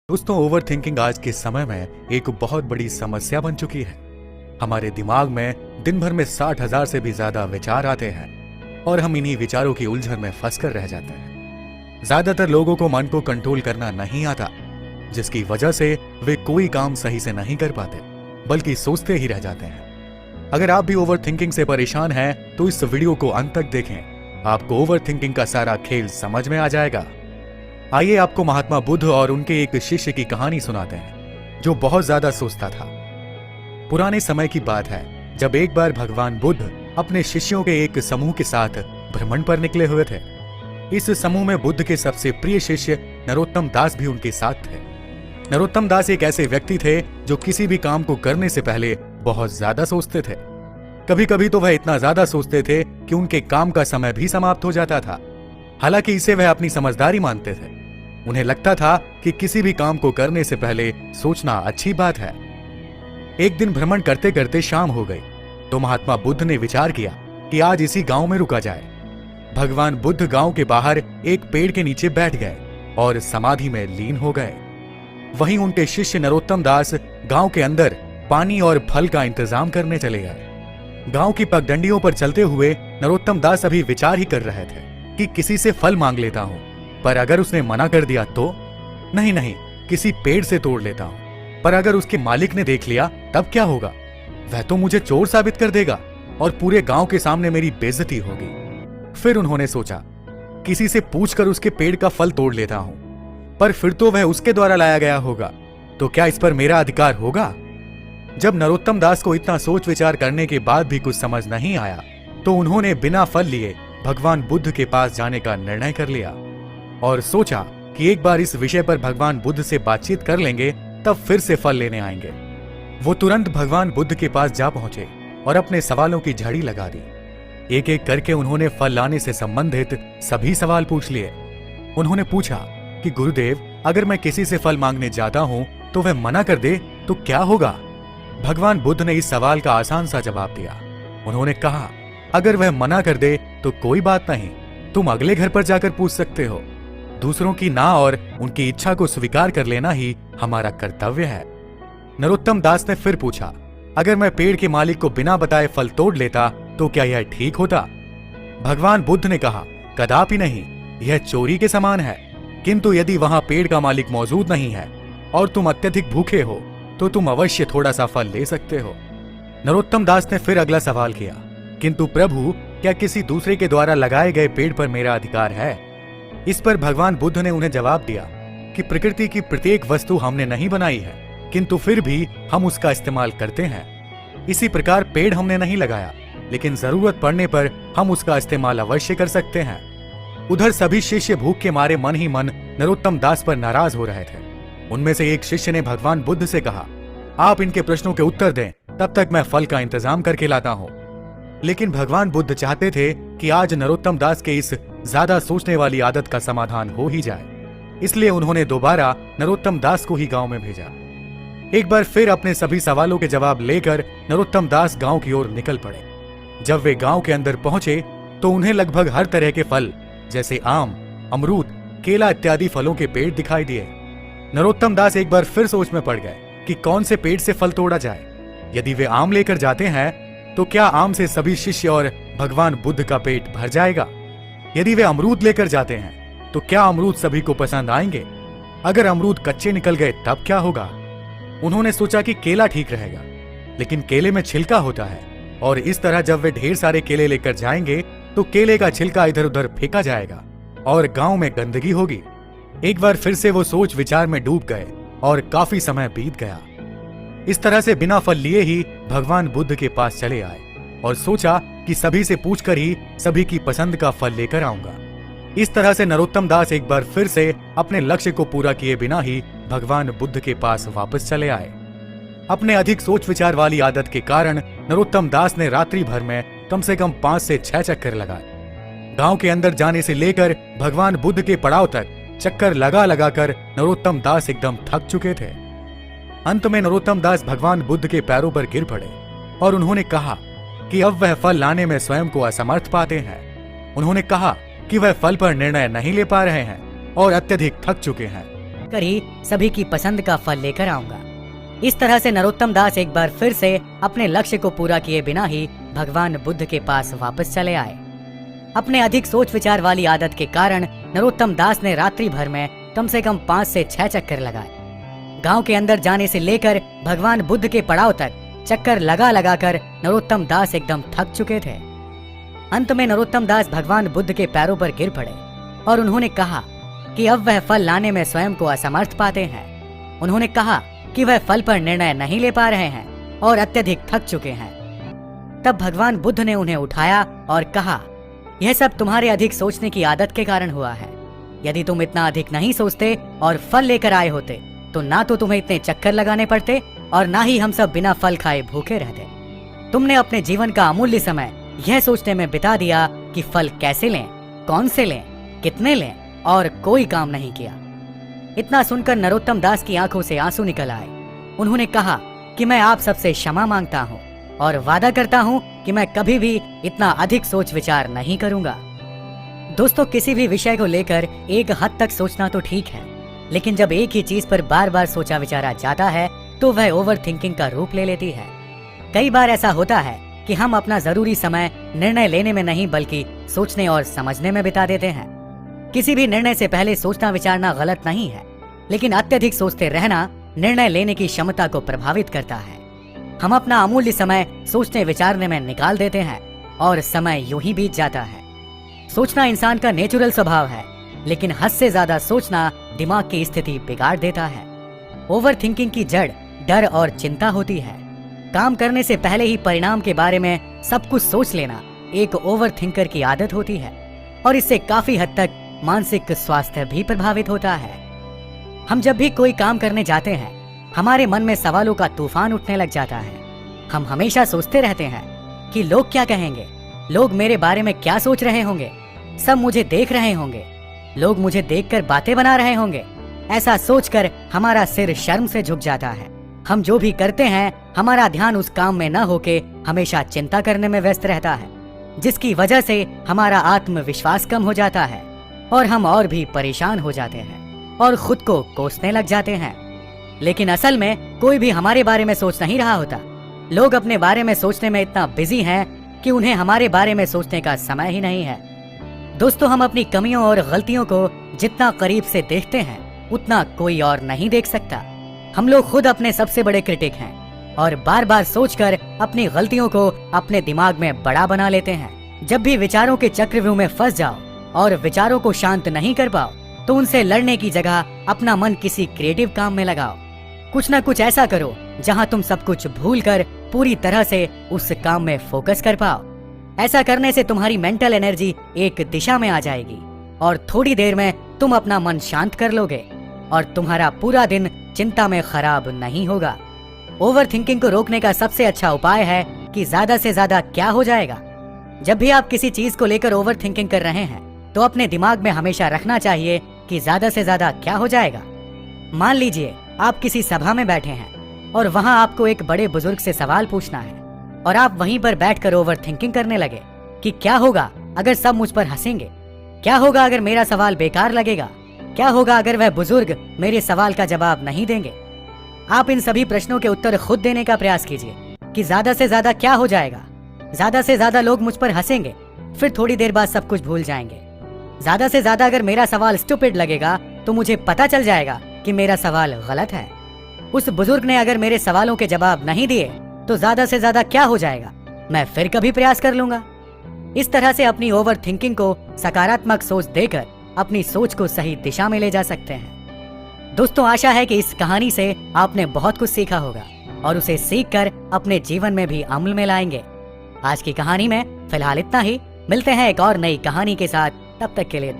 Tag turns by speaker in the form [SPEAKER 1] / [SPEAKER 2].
[SPEAKER 1] दोस्तों, over thinking आज के समय में एक बहुत बड़ी समस्या बन चुकी है। हमारे दिमाग में दिन भर में 60,000 से भी ज्यादा विचार आते हैं और हम इन्हीं विचारों की उलझन में फंसकर रह जाते हैं। ज्यादातर लोगों को मन को कंट्रोल करना नहीं आता, जिसकी वजह से वे कोई काम सही से नहीं कर पाते, बल्कि सोचते ही रह जाते हैं। अगर आप भी ओवर थिंकिंग से परेशान हैं, तो इस वीडियो को अंत तक देखें। आपको ओवर थिंकिंग का सारा खेल समझ में आ जाएगा। आइए आपको महात्मा बुद्ध और उनके एक शिष्य की कहानी सुनाते हैं, जो बहुत ज्यादा सोचता था। पुराने समय की बात है, जब एक बार भगवान बुद्ध अपने शिष्यों के एक समूह के साथ भ्रमण पर निकले हुए थे। इस समूह में बुद्ध के सबसे प्रिय शिष्य नरोत्तम दास भी उनके साथ थे। नरोत्तम दास एक ऐसे व्यक्ति थे जो किसी भी काम को करने से पहले बहुत ज्यादा सोचते थे। कभी कभी तो वह इतना ज्यादा सोचते थे कि उनके काम का समय भी समाप्त हो जाता था। हालांकि इसे वह अपनी समझदारी मानते थे। उन्हें लगता था कि किसी भी काम को करने से पहले सोचना अच्छी बात है। एक दिन भ्रमण करते करते शाम हो गई, तो महात्मा बुद्ध ने विचार किया कि आज इसी गांव में रुका जाए। भगवान बुद्ध गांव के बाहर एक पेड़ के नीचे बैठ गए और समाधि में लीन हो गए। वहीं उनके शिष्य नरोत्तम दास गांव के अंदर पानी और फल का इंतजाम करने चले गए। गांव की पगडंडियों पर चलते हुए नरोत्तम दास अभी विचार ही कर रहे थे कि किसी से फल मांग लेता हूं, पर अगर उसने मना कर दिया तो नहीं, किसी पेड़ से तोड़ लेता हूं, पर अगर उसके मालिक ने देख लिया तब क्या होगा? वह तो मुझे चोर साबित कर देगा और पूरे गांव के सामने मेरी बेइज्जती होगी। फिर उन्होंने सोचा, किसी से पूछकर उसके पेड़ का फल तोड़ लेता हूं, पर फिर तो वह उसके द्वारा लाया गया होगा, तो क्या इस पर मेरा अधिकार होगा? जब नरोत्तम दास को इतना सोच विचार करने के बाद भी कुछ समझ नहीं आया, तो उन्होंने बिना फल लिए भगवान बुद्ध के पास जाने का निर्णय कर लिया और सोचा कि एक बार इस विषय पर भगवान बुद्ध से बातचीत कर लेंगे, तब फिर से फल लेने आएंगे। वो तुरंत भगवान बुद्ध के पास जा पहुंचे और अपने सवालों की झड़ी लगा दी। एक एक करके उन्होंने फल लाने से संबंधित सभी सवाल पूछ लिए। उन्होंने पूछा कि गुरुदेव, अगर मैं किसी से फल मांगने जाता हूं तो वह मना कर दे तो क्या होगा? भगवान बुद्ध ने इस सवाल का आसान सा जवाब दिया। उन्होंने कहा, अगर वह मना कर दे तो कोई बात नहीं, तुम अगले घर पर जाकर पूछ सकते हो। दूसरों की ना और उनकी इच्छा को स्वीकार कर लेना ही हमारा कर्तव्य है। नरोत्तम दास ने फिर पूछा, अगर मैं पेड़ के मालिक को बिना बताए फल तोड़ लेता तो क्या यह ठीक होता? भगवान बुद्ध ने कहा, कदापि नहीं, यह चोरी के समान है। किंतु यदि वहां पेड़ का मालिक मौजूद नहीं है और तुम अत्यधिक भूखे हो, तो तुम अवश्य थोड़ा सा फल ले सकते हो। नरोत्तम दास ने फिर अगला सवाल किया, किंतु प्रभु, क्या किसी दूसरे के द्वारा लगाए गए पेड़ पर मेरा अधिकार है? इस पर भगवान बुद्ध ने उन्हें जवाब दिया कि प्रकृति की प्रत्येक वस्तु हमने नहीं बनाई है, किंतु फिर भी हम उसका इस्तेमाल करते हैं। इसी प्रकार पेड़ हमने नहीं लगाया, लेकिन जरूरत पड़ने पर हम उसका इस्तेमाल अवश्य कर सकते हैं। उधर सभी शिष्य भूख के मारे मन ही मन नरोत्तम दास पर नाराज हो रहे थे। उनमें से एक शिष्य ने भगवान बुद्ध से कहा, आप इनके प्रश्नों के उत्तर दें, तब तक मैं फल का इंतजाम करके लाता हूं। लेकिन भगवान बुद्ध चाहते थे कि आज नरोत्तम दास के इस ज्यादा सोचने वाली आदत का समाधान हो ही जाए। इसलिए उन्होंने दोबारा नरोत्तम दास को ही गांव में भेजा। एक बार फिर अपने सभी सवालों के जवाब लेकर नरोत्तम दास गांव की ओर निकल पड़े। जब वे गांव के अंदर पहुंचे तो उन्हें लगभग हर तरह के फल, जैसे आम, अमरूद, केला इत्यादि फलों के पेड़ दिखाई दिए। नरोत्तम दास एक बार फिर सोच में पड़ गए कि कौन से पेड़ से फल तोड़ा जाए। यदि वे आम लेकर जाते हैं तो क्या आम से सभी शिष्य और भगवान बुद्ध का पेट भर जाएगा? यदि वे अमरूद लेकर जाते हैं तो क्या अमरूद सभी को पसंद आएंगे? अगर अमरूद कच्चे निकल गए तब क्या होगा? उन्होंने सोचा कि केला ठीक रहेगा, लेकिन केले में छिलका होता है और इस तरह जब वे ढेर सारे केले लेकर जाएंगे तो केले का छिलका इधर उधर फेंका जाएगा और गांव में गंदगी होगी। एक बार फिर से वो सोच विचार में डूब गए और काफी समय बीत गया। इस तरह से बिना फल लिए ही भगवान बुद्ध के पास चले आए और सोचा कि सभी से पूछकर ही सभी की पसंद का फल लेकर आऊंगा। इस तरह से नरोत्तम दास एक बार फिर से अपने लक्ष्य को पूरा किए बिना ही भगवान बुद्ध के पास वापस चले आए। अपने अधिक सोच विचार वाली आदत के कारण नरोत्तम दास ने रात्रि भर में कम से कम 5 से 6 चक्कर लगाए। गांव के अंदर जाने से लेकर भगवान बुद्ध के पड़ाव तक चक्कर लगा लगा कर नरोत्तम दास एकदम थक चुके थे। अंत में नरोत्तम दास भगवान बुद्ध के पैरों पर गिर पड़े और उन्होंने कहा कि अब वह फल लाने में स्वयं को असमर्थ पाते हैं। उन्होंने कहा कि वह फल पर निर्णय नहीं ले पा रहे हैं और अत्यधिक थक चुके हैं।
[SPEAKER 2] कर ही सभी की पसंद का फल लेकर आऊंगा। इस तरह से नरोत्तम दास एक बार फिर से अपने लक्ष्य को पूरा किए बिना ही भगवान बुद्ध के पास वापस चले आए। अपने अधिक सोच विचार वाली आदत के कारण नरोत्तम दास ने रात्रि भर में कम से कम 5 से 6 चक्कर लगाए। गांव के अंदर जाने से लेकर भगवान बुद्ध के पड़ाव तक चक्कर लगा लगा कर नरोत्तम दास एकदम थक चुके थे। अंत में नरोत्तम दास भगवान बुद्ध के पैरों पर गिर पड़े और उन्होंने कहा कि अब वह फल लाने में स्वयं को असमर्थ पाते हैं। उन्होंने कहा कि वह फल पर निर्णय नहीं ले पा रहे हैं और अत्यधिक थक चुके हैं। तब भगवान बुद्ध ने उन्हें उठाया और कहा, यह सब तुम्हारे अधिक सोचने की आदत के कारण हुआ है। यदि तुम इतना अधिक नहीं सोचते और फल लेकर आए होते तो ना तो तुम्हें इतने चक्कर लगाने पड़ते और ना ही हम सब बिना फल खाए भूखे रहते। तुमने अपने जीवन का अमूल्य समय यह सोचने में बिता दिया कि फल कैसे लें, कौन से लें, कितने लें और कोई काम नहीं किया। इतना सुनकर नरोत्तम दास की आंखों से आंसू निकल आए। उन्होंने कहा कि मैं आप सबसे क्षमा मांगता हूँ और वादा करता हूँ कि मैं कभी भी इतना अधिक सोच विचार नहीं करूंगा। दोस्तों, किसी भी विषय को लेकर एक हद तक सोचना तो ठीक है, लेकिन जब एक ही चीज पर बार बार सोचा विचारा जाता है तो वह ओवर थिंकिंग का रूप ले लेती है। कई बार ऐसा होता है कि हम अपना जरूरी समय निर्णय लेने में नहीं बल्कि सोचने और समझने में बिता देते हैं। किसी भी निर्णय से पहले सोचना विचारना गलत नहीं है, लेकिन अत्यधिक सोचते रहना निर्णय लेने की क्षमता को प्रभावित करता है। हम अपना अमूल्य समय सोचने विचारने में निकाल देते हैं और समय यूं ही बीत जाता है। सोचना इंसान का नेचुरल स्वभाव है, लेकिन हद से ज्यादा सोचना दिमाग की स्थिति बिगाड़ देता है। ओवर थिंकिंग की जड़ डर और चिंता होती है। काम करने से पहले ही परिणाम के बारे में सब कुछ सोच लेना एक ओवर थिंकर की आदत होती है और इससे काफी हद तक मानसिक स्वास्थ्य भी प्रभावित होता है। हम जब भी कोई काम करने जाते हैं, हमारे मन में सवालों का तूफान उठने लग जाता है। हम हमेशा सोचते रहते हैं कि लोग क्या कहेंगे, लोग मेरे बारे में क्या सोच रहे होंगे, सब मुझे देख रहे होंगे, लोग मुझे देखकर बातें बना रहे होंगे। ऐसा सोचकर हमारा सिर शर्म से झुक जाता है। हम जो भी करते हैं, हमारा ध्यान उस काम में न होके हमेशा चिंता करने में व्यस्त रहता है, जिसकी वजह से हमारा आत्मविश्वास कम हो जाता है और हम और भी परेशान हो जाते हैं और खुद को कोसने लग जाते हैं। लेकिन असल में कोई भी हमारे बारे में सोच नहीं रहा होता। लोग अपने बारे में सोचने में इतना बिजी हैं कि उन्हें हमारे बारे में सोचने का समय ही नहीं है। दोस्तों, हम अपनी कमियों और गलतियों को जितना करीब से देखते हैं उतना कोई और नहीं देख सकता। हम लोग खुद अपने सबसे बड़े क्रिटिक हैं और बार बार सोचकर अपनी गलतियों को अपने दिमाग में बड़ा बना लेते हैं। जब भी विचारों के चक्रव्यूह में फंस जाओ और विचारों को शांत नहीं कर पाओ तो उनसे लड़ने की जगह अपना मन किसी क्रिएटिव काम में लगाओ। कुछ ना कुछ ऐसा करो जहां तुम सब कुछ भूल कर पूरी तरह से उस काम में फोकस कर पाओ। ऐसा करने से तुम्हारी मेंटल एनर्जी एक दिशा में आ जाएगी और थोड़ी देर में तुम अपना मन शांत कर लोगे और तुम्हारा पूरा दिन चिंता में खराब नहीं होगा। ओवर थिंकिंग को रोकने का सबसे अच्छा उपाय है कि ज्यादा से ज्यादा क्या हो जाएगा। जब भी आप किसी चीज को लेकर ओवर थिंकिंग कर रहे हैं तो अपने दिमाग में हमेशा रखना चाहिए कि ज्यादा से ज्यादा क्या हो जाएगा। मान लीजिए आप किसी सभा में बैठे हैं और वहां आपको एक बड़े बुजुर्ग से सवाल पूछना है और आप वहीं पर बैठकर ओवर थिंकिंग करने लगे कि क्या होगा अगर सब मुझ पर हंसेंगे, क्या होगा अगर मेरा सवाल बेकार लगेगा, क्या होगा अगर वह बुजुर्ग मेरे सवाल का जवाब नहीं देंगे। आप इन सभी प्रश्नों के उत्तर खुद देने का प्रयास कीजिए कि ज्यादा से ज्यादा क्या हो जाएगा। ज्यादा से ज्यादा लोग मुझ पर हंसेंगे, फिर थोड़ी देर बाद सब कुछ भूल जाएंगे। ज्यादा से ज्यादा अगर मेरा सवाल स्टूपिड लगेगा तो मुझे पता चल जाएगा कि मेरा सवाल गलत है। उस बुजुर्ग ने अगर मेरे सवालों के जवाब नहीं दिए तो ज्यादा से ज्यादा क्या हो जाएगा, मैं फिर कभी प्रयास कर लूंगा। इस तरह से अपनी ओवर थिंकिंग को सकारात्मक सोच देकर अपनी सोच को सही दिशा में ले जा सकते हैं। दोस्तों, आशा है कि इस कहानी से आपने बहुत कुछ सीखा होगा और उसे सीखकर अपने जीवन में भी अमल में लाएंगे। आज की कहानी में फिलहाल इतना ही। मिलते हैं एक और नई कहानी के साथ, तब तक के लिए